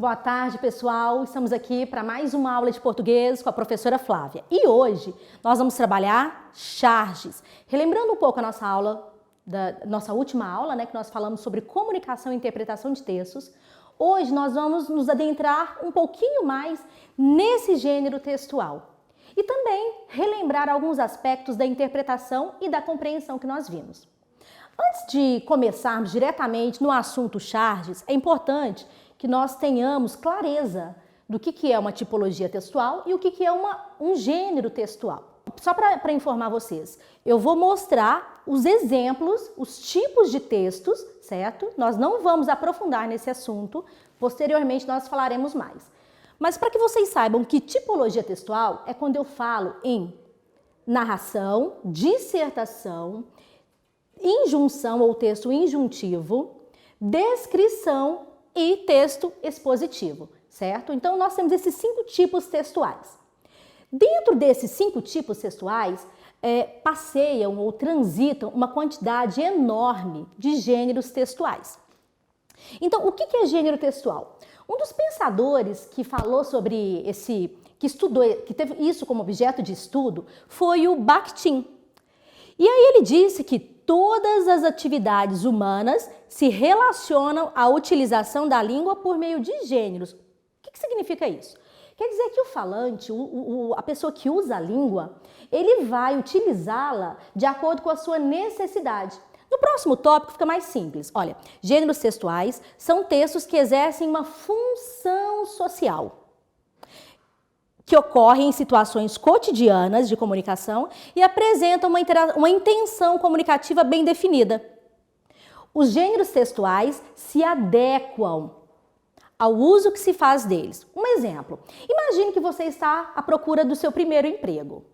Boa tarde, pessoal. Estamos aqui para mais uma aula de português com a professora Flávia. E hoje nós vamos trabalhar charges. Relembrando um pouco a nossa aula, nossa última aula, né, que nós falamos sobre comunicação e interpretação de textos. Hoje nós vamos nos adentrar um pouquinho mais nesse gênero textual. E também relembrar alguns aspectos da interpretação e da compreensão que nós vimos. Antes de começarmos diretamente no assunto charges, é importante que nós tenhamos clareza do que é uma tipologia textual e o que é um gênero textual. Só para informar vocês, eu vou mostrar os exemplos, os tipos de textos, certo? Nós não vamos aprofundar nesse assunto, posteriormente nós falaremos mais. Mas para que vocês saibam que tipologia textual é quando eu falo em narração, dissertação, injunção ou texto injuntivo, descrição e texto expositivo, certo? Então, nós temos esses 5 tipos textuais. Dentro desses 5 tipos textuais, passeiam ou transitam uma quantidade enorme de gêneros textuais. Então, o que é gênero textual? Um dos pensadores que falou sobre que teve isso como objeto de estudo, foi o Bakhtin. E aí ele disse que todas as atividades humanas se relacionam à utilização da língua por meio de gêneros. O que significa isso? Quer dizer que o falante, a pessoa que usa a língua, ele vai utilizá-la de acordo com a sua necessidade. No próximo tópico fica mais simples. Olha, gêneros textuais são textos que exercem uma função social, que ocorrem em situações cotidianas de comunicação e apresentam uma intenção comunicativa bem definida. Os gêneros textuais se adequam ao uso que se faz deles. Um exemplo, imagine que você está à procura do seu primeiro emprego.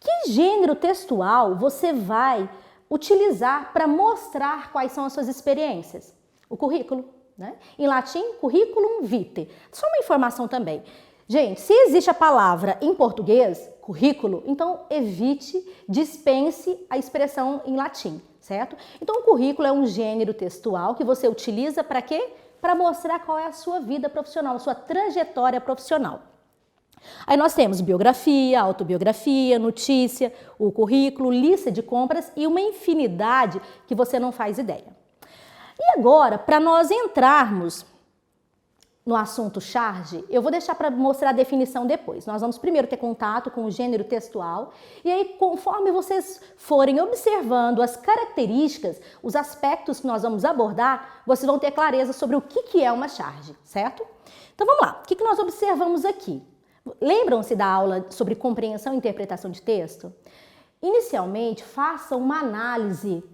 Que gênero textual você vai utilizar para mostrar quais são as suas experiências? O currículo, né? Em latim, curriculum vitae. Só uma informação também. Gente, se existe a palavra em português, currículo, então evite, dispense a expressão em latim, certo? Então, o currículo é um gênero textual que você utiliza para quê? Para mostrar qual é a sua vida profissional, a sua trajetória profissional. Aí nós temos biografia, autobiografia, notícia, o currículo, lista de compras e uma infinidade que você não faz ideia. E agora, para nós entrarmos no assunto charge, eu vou deixar para mostrar a definição depois. Nós vamos primeiro ter contato com o gênero textual e aí, conforme vocês forem observando as características, os aspectos que nós vamos abordar, vocês vão ter clareza sobre o que é uma charge, certo? Então vamos lá, o que nós observamos aqui? Lembram-se da aula sobre compreensão e interpretação de texto? Inicialmente, façam uma análise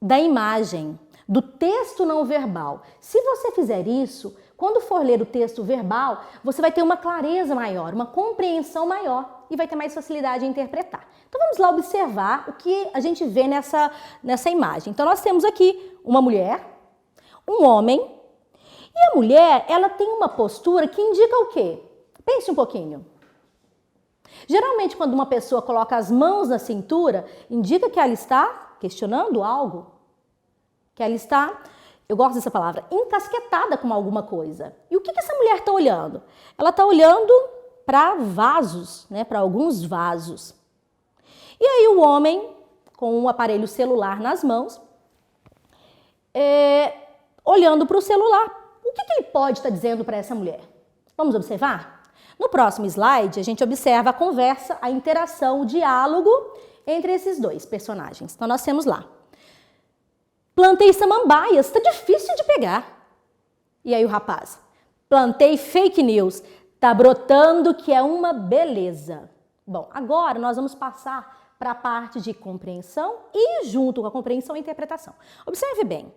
da imagem, do texto não verbal. Se você fizer isso, quando for ler o texto verbal, você vai ter uma clareza maior, uma compreensão maior e vai ter mais facilidade em interpretar. Então vamos lá observar o que a gente vê nessa imagem. Então nós temos aqui uma mulher, um homem e a mulher, ela tem uma postura que indica o quê? Pense um pouquinho. Geralmente quando uma pessoa coloca as mãos na cintura, indica que ela está questionando algo, que ela está, eu gosto dessa palavra, encasquetada com alguma coisa. E o que essa mulher está olhando? Ela está olhando para vasos, né, para alguns vasos. E aí o homem, com um aparelho celular nas mãos, olhando para o celular. O que ele pode estar dizendo para essa mulher? Vamos observar? No próximo slide, a gente observa a conversa, a interação, o diálogo entre esses dois personagens. Então nós temos lá: plantei samambaias, tá difícil de pegar. E aí o rapaz: plantei fake news, tá brotando que é uma beleza. Bom, agora nós vamos passar para a parte de compreensão e junto com a compreensão a interpretação. Observe bem,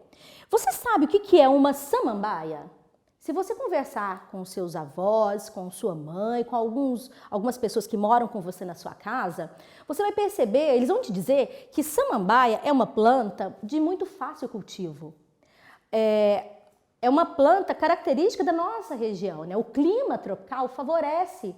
você sabe o que é uma samambaia? Se você conversar com seus avós, com sua mãe, com algumas pessoas que moram com você na sua casa, você vai perceber, eles vão te dizer que samambaia é uma planta de muito fácil cultivo. É uma planta característica da nossa região, né? O clima tropical favorece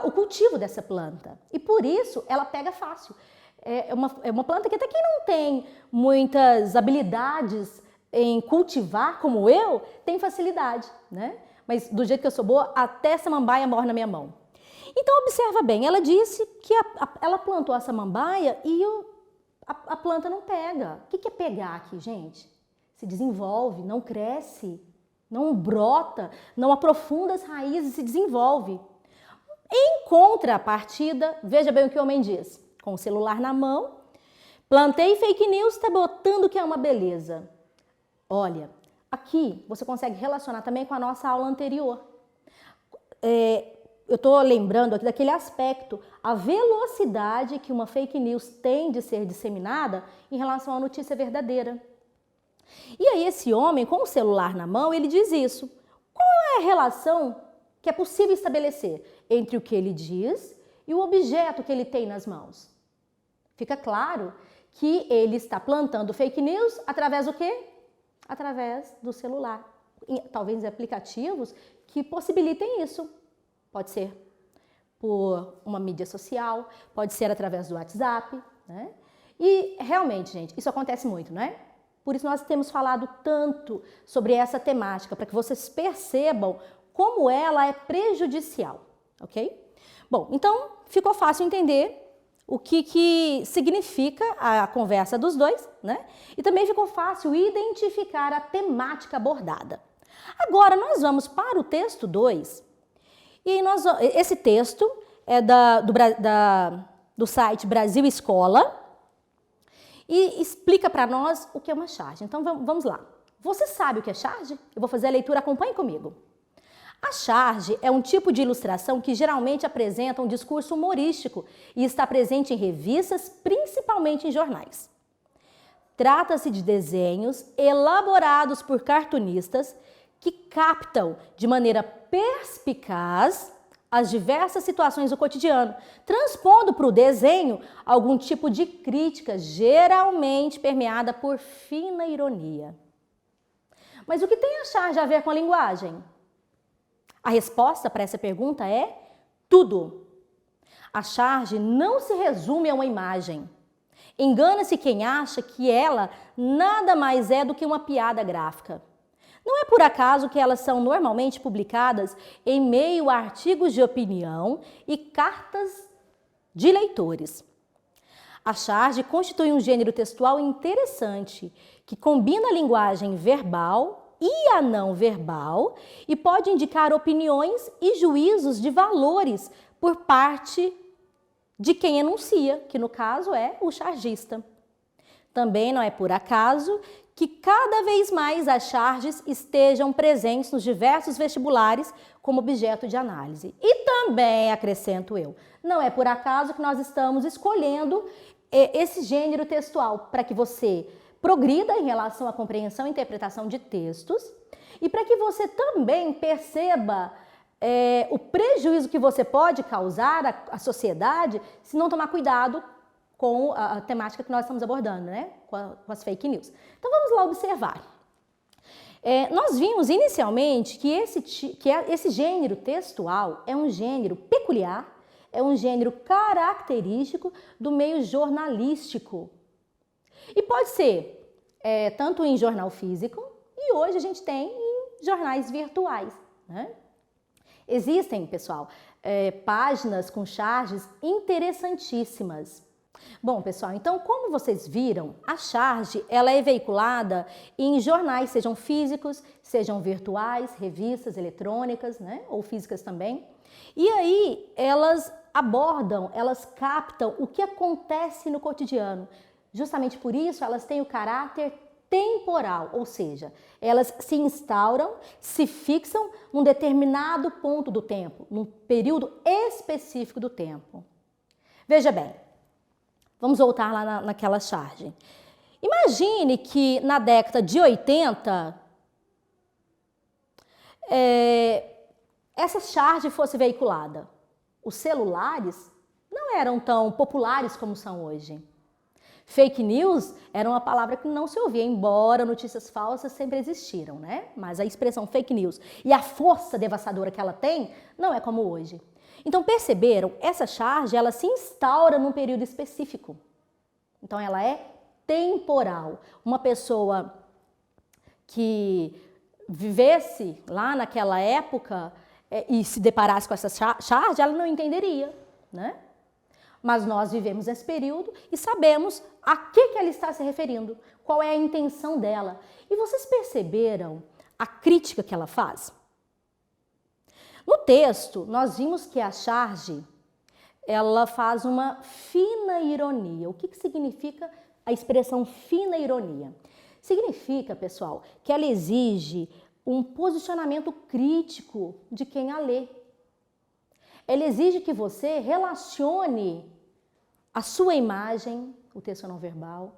o cultivo dessa planta e por isso ela pega fácil. É uma planta que até quem não tem muitas habilidades em cultivar, como eu, tem facilidade, né? Mas do jeito que eu sou boa, até samambaia morre na minha mão. Então, observa bem, ela disse que ela plantou a samambaia e a planta não pega. O que é pegar aqui, gente? Se desenvolve, não cresce, não brota, não aprofunda as raízes e se desenvolve. Em contrapartida, veja bem o que o homem diz. Com o celular na mão, plantei fake news, está botando que é uma beleza. Olha, aqui você consegue relacionar também com a nossa aula anterior. Eu estou lembrando aqui daquele aspecto, a velocidade que uma fake news tem de ser disseminada em relação à notícia verdadeira. E aí esse homem, com o celular na mão, ele diz isso. Qual é a relação que é possível estabelecer entre o que ele diz e o objeto que ele tem nas mãos? Fica claro que ele está plantando fake news através do quê? Através do celular. Talvez aplicativos que possibilitem isso. Pode ser por uma mídia social, pode ser através do WhatsApp, né? E realmente, gente, isso acontece muito, né? Por isso nós temos falado tanto sobre essa temática, para que vocês percebam como ela é prejudicial, ok? Bom, então ficou fácil entender o que significa a conversa dos dois, né? E também ficou fácil identificar a temática abordada. Agora nós vamos para o texto 2, e esse texto é do site Brasil Escola e explica para nós o que é uma charge. Então vamos lá. Você sabe o que é charge? Eu vou fazer a leitura, acompanhe comigo. A charge é um tipo de ilustração que geralmente apresenta um discurso humorístico e está presente em revistas, principalmente em jornais. Trata-se de desenhos elaborados por cartunistas que captam de maneira perspicaz as diversas situações do cotidiano, transpondo para o desenho algum tipo de crítica, geralmente permeada por fina ironia. Mas o que tem a charge a ver com a linguagem? A resposta para essa pergunta é tudo. A charge não se resume a uma imagem. Engana-se quem acha que ela nada mais é do que uma piada gráfica. Não é por acaso que elas são normalmente publicadas em meio a artigos de opinião e cartas de leitores. A charge constitui um gênero textual interessante que combina a linguagem verbal e a não verbal e pode indicar opiniões e juízos de valores por parte de quem enuncia, que no caso é o chargista. Também não é por acaso que cada vez mais as charges estejam presentes nos diversos vestibulares como objeto de análise. E também, acrescento eu, não é por acaso que nós estamos escolhendo esse gênero textual para que você progrida em relação à compreensão e interpretação de textos e para que você também perceba o prejuízo que você pode causar à sociedade se não tomar cuidado com a temática que nós estamos abordando, né? Com as fake news. Então vamos lá observar. Nós vimos inicialmente que esse gênero textual é um gênero peculiar, é um gênero característico do meio jornalístico. E pode ser tanto em jornal físico e hoje a gente tem em jornais virtuais, né? Existem, pessoal, páginas com charges interessantíssimas. Bom, pessoal, então como vocês viram, a charge ela é veiculada em jornais, sejam físicos, sejam virtuais, revistas eletrônicas, né, ou físicas também. E aí elas abordam, elas captam o que acontece no cotidiano. Justamente por isso elas têm o caráter temporal, ou seja, elas se instauram, se fixam num determinado ponto do tempo, num período específico do tempo. Veja bem, vamos voltar lá naquela charge. Imagine que na década de 80, essa charge fosse veiculada. Os celulares não eram tão populares como são hoje. Fake news era uma palavra que não se ouvia, embora notícias falsas sempre existiram, né? Mas a expressão fake news e a força devastadora que ela tem não é como hoje. Então, perceberam? Essa charge, ela se instaura num período específico. Então, ela é temporal. Uma pessoa que vivesse lá naquela época e se deparasse com essa charge, ela não entenderia, né? Mas nós vivemos esse período e sabemos a que ela está se referindo, qual é a intenção dela. E vocês perceberam a crítica que ela faz? No texto, nós vimos que a charge, ela faz uma fina ironia. O que significa a expressão fina ironia? Significa, pessoal, que ela exige um posicionamento crítico de quem a lê. Ela exige que você relacione a sua imagem, o texto não verbal,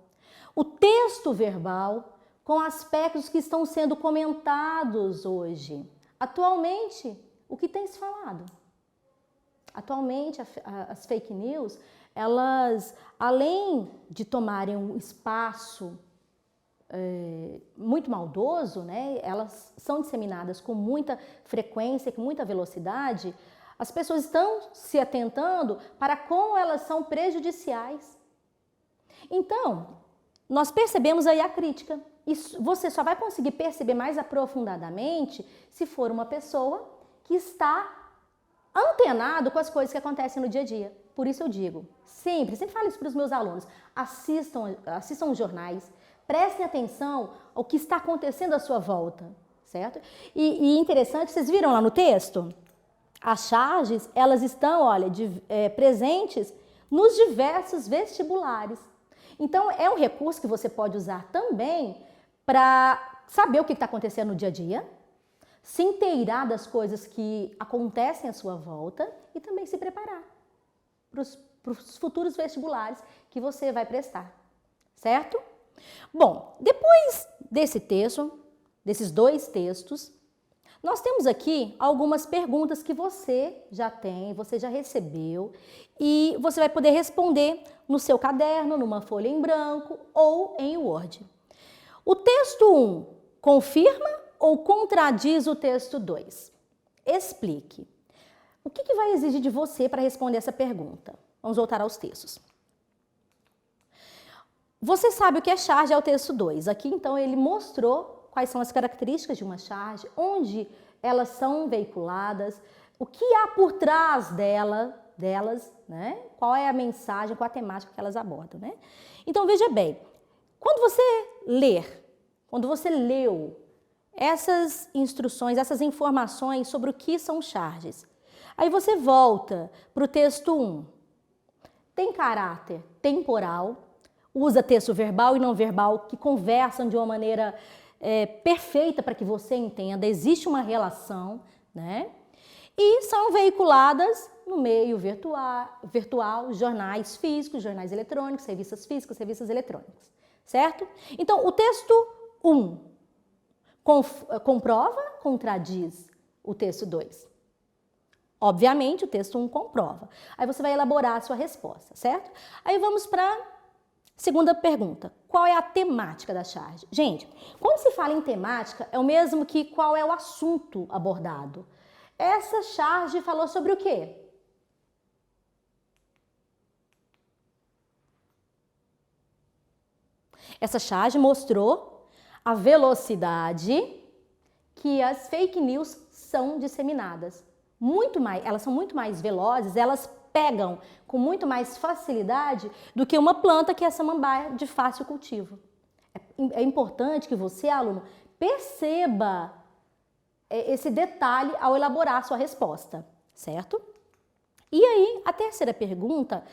o texto verbal, com aspectos que estão sendo comentados hoje. Atualmente, o que tem se falado? Atualmente, as fake news, elas, além de tomarem um espaço muito maldoso, né, elas são disseminadas com muita frequência, com muita velocidade. As pessoas estão se atentando para como elas são prejudiciais. Então, nós percebemos aí a crítica. E você só vai conseguir perceber mais aprofundadamente se for uma pessoa que está antenado com as coisas que acontecem no dia a dia. Por isso eu digo, sempre falo isso para os meus alunos, assistam os jornais, prestem atenção ao que está acontecendo à sua volta, certo? E interessante, vocês viram lá no texto? As charges, elas estão, olha, presentes nos diversos vestibulares. Então, é um recurso que você pode usar também para saber o que está acontecendo no dia a dia, se inteirar das coisas que acontecem à sua volta e também se preparar para os futuros vestibulares que você vai prestar, certo? Bom, depois desse texto, desses dois textos, nós temos aqui algumas perguntas que você já tem, você já recebeu e você vai poder responder no seu caderno, numa folha em branco ou em Word. O texto 1 confirma ou contradiz o texto 2? Explique. O que vai exigir de você para responder essa pergunta? Vamos voltar aos textos. Você sabe o que é charge, é o texto 2. Aqui, então, ele mostrou quais são as características de uma charge, onde elas são veiculadas, o que há por trás delas, né? Qual é a mensagem, qual a temática que elas abordam, né? Então, veja bem, quando você leu essas instruções, essas informações sobre o que são charges, aí você volta para o texto 1. Tem caráter temporal, usa texto verbal e não verbal que conversam de uma maneira perfeita para que você entenda, existe uma relação, né? E são veiculadas no meio virtual, jornais físicos, jornais eletrônicos, revistas físicas, revistas eletrônicas, certo? Então, o texto 1 comprova, contradiz o texto 2. Obviamente, o texto 1 comprova. Aí você vai elaborar a sua resposta, certo? Aí vamos para segunda pergunta, qual é a temática da charge? Gente, quando se fala em temática, é o mesmo que qual é o assunto abordado. Essa charge falou sobre o quê? Essa charge mostrou a velocidade que as fake news são disseminadas. Elas são muito mais velozes, elas pegam com muito mais facilidade do que uma planta que é a samambaia de fácil cultivo. É importante que você, aluno, perceba esse detalhe ao elaborar a sua resposta, certo? E aí, a terceira pergunta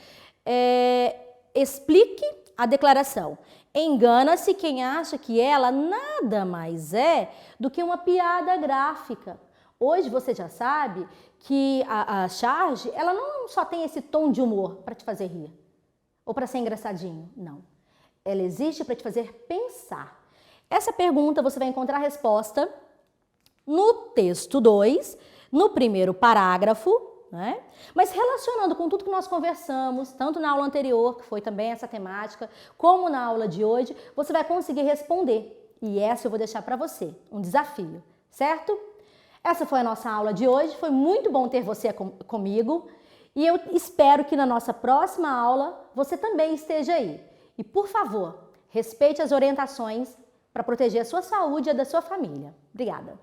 explique a declaração. Engana-se quem acha que ela nada mais é do que uma piada gráfica. Hoje você já sabe que a charge, ela não só tem esse tom de humor para te fazer rir ou para ser engraçadinho, não. Ela existe para te fazer pensar. Essa pergunta você vai encontrar a resposta no texto 2, no primeiro parágrafo, né? Mas relacionando com tudo que nós conversamos, tanto na aula anterior, que foi também essa temática, como na aula de hoje, você vai conseguir responder. E essa eu vou deixar para você, um desafio, certo? Essa foi a nossa aula de hoje, foi muito bom ter você comigo e eu espero que na nossa próxima aula você também esteja aí. E por favor, respeite as orientações para proteger a sua saúde e a da sua família. Obrigada!